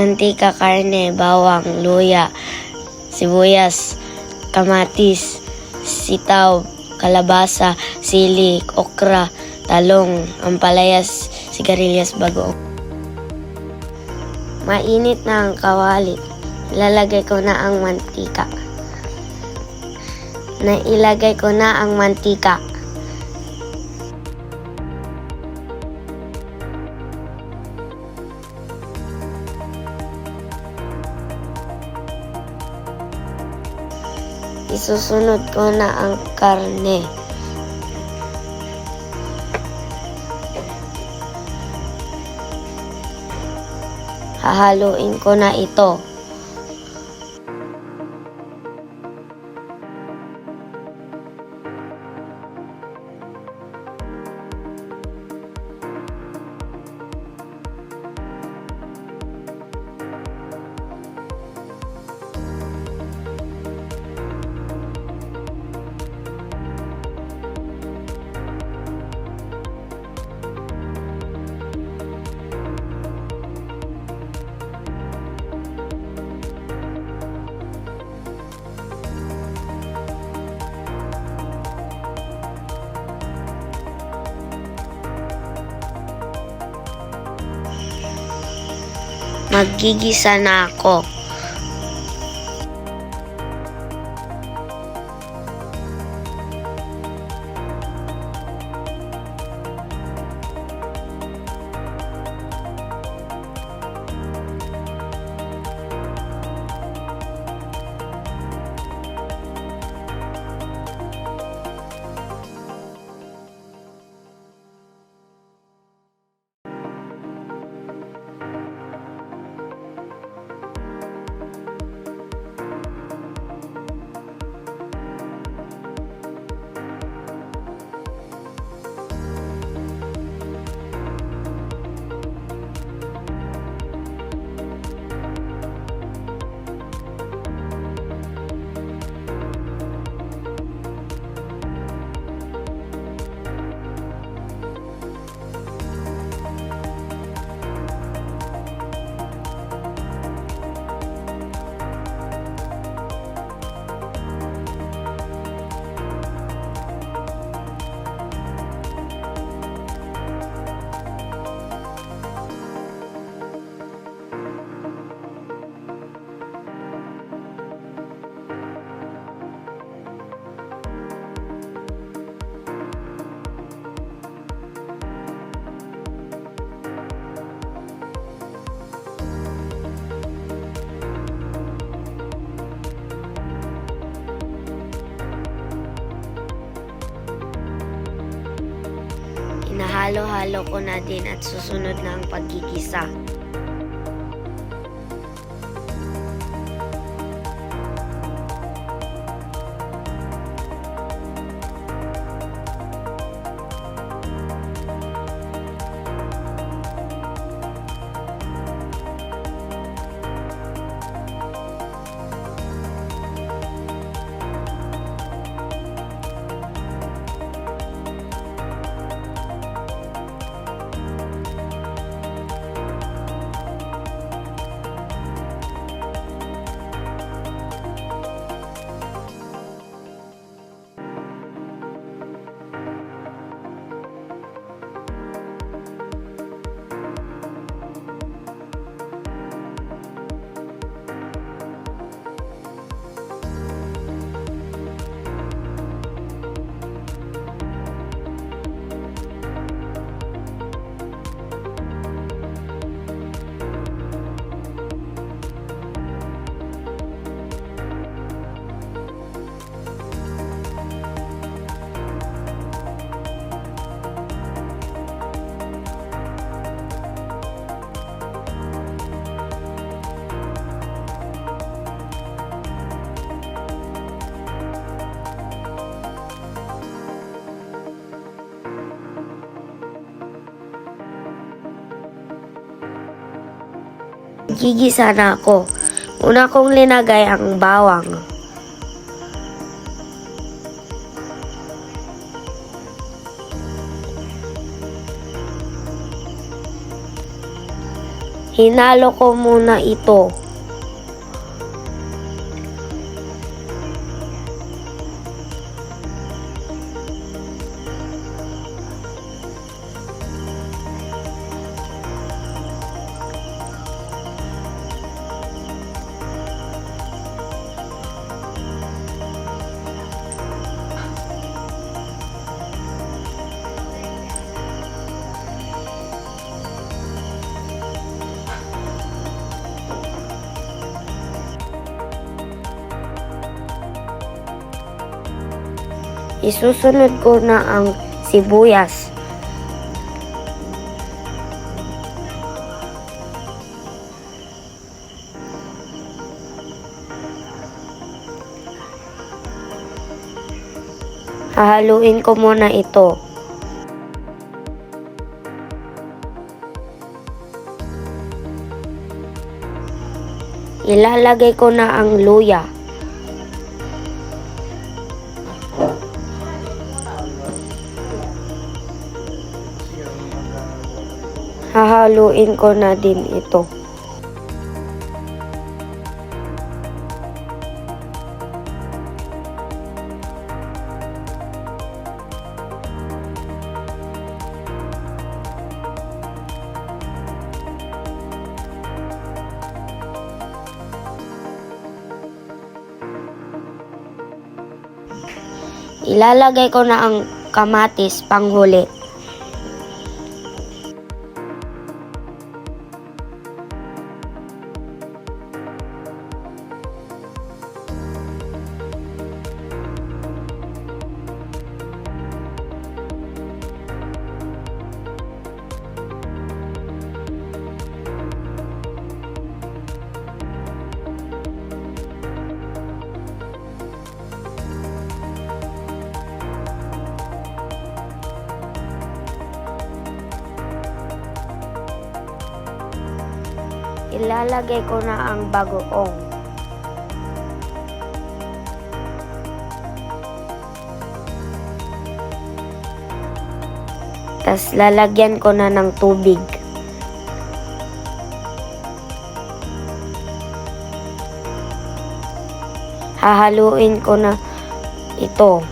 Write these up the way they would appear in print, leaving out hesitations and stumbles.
mantika, karne, bawang, luya, sibuyas, kamatis, sitaw, kalabasa, sili, okra, talong, ampalayas, sigarilyas, bagoong. Mainit na ang kawali. Ilalagay ko na ang mantika. Nailagay ko na ang mantika. Isusunod ko na ang karne. Hahaluin ko na ito. Maggigisa na ako. Inahalo-halo ko na din at susunod na ang paggigisa. Gigisa na ako. Una kong linagay ang bawang. Hinalo ko muna ito. Isusunod ko na ang sibuyas. Hahaluin ko muna ito. Ilalagay ko na ang luya. Hahaluin ko na din ito. Ilalagay ko na ang kamatis panghuli. Ilalagay ko na ang bagoong. Tas lalagyan ko na ng tubig. Hahaluin ko na ito.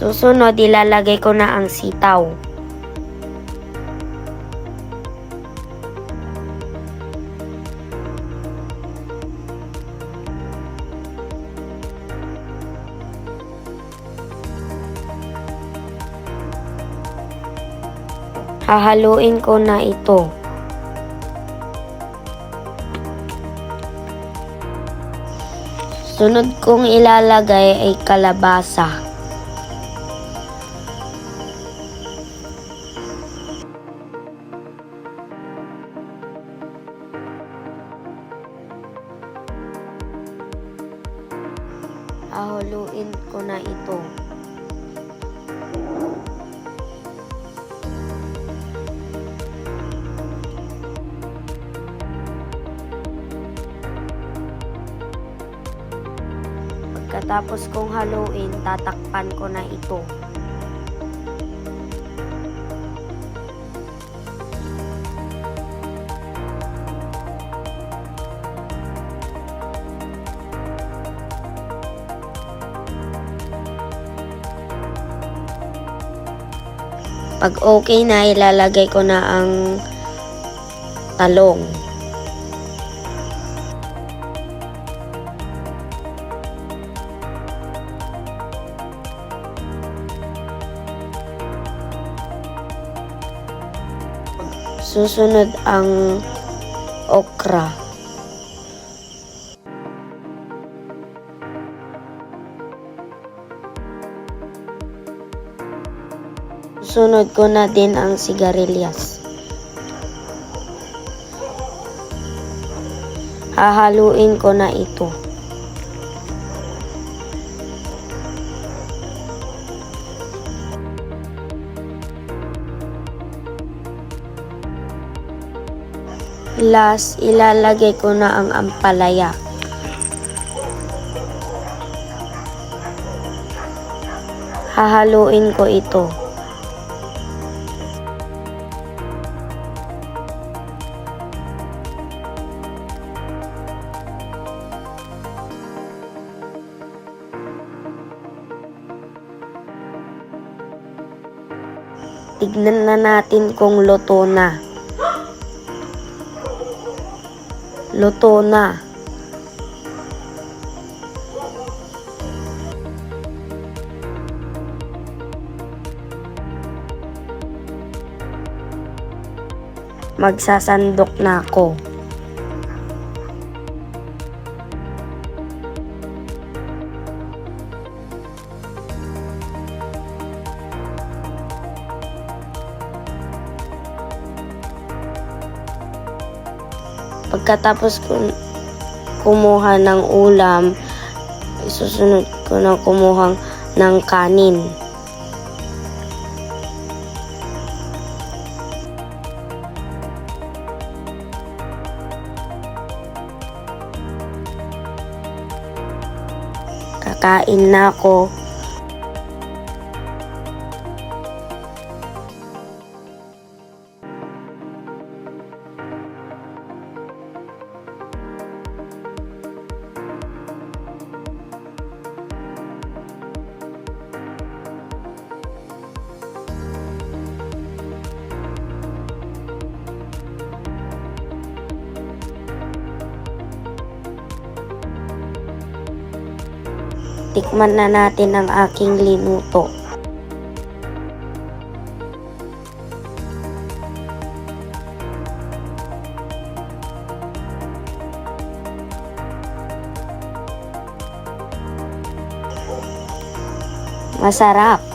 Susunod, ilalagay ko na ang sitaw. Hahaluin ko na ito. Sunod kong ilalagay ay kalabasa. Hahaluin ko na ito. Pagkatapos kong haluin, tatakpan ko na ito. Pag okay na, ilalagay ko na ang talong. Susunod ang okra. Sunod ko na din ang sigarilyas. Hahaluin ko na ito. Last, ilalagay ko na ang ampalaya. Hahaluin ko ito. Tignan na natin kung luto na. Luto na. Magsasandok na ako. Pagkatapos ko kumuha ng ulam, isusunod ko na kumuha ng kanin. Kakain na ako. Tikman na natin ang aking linuto. Masarap.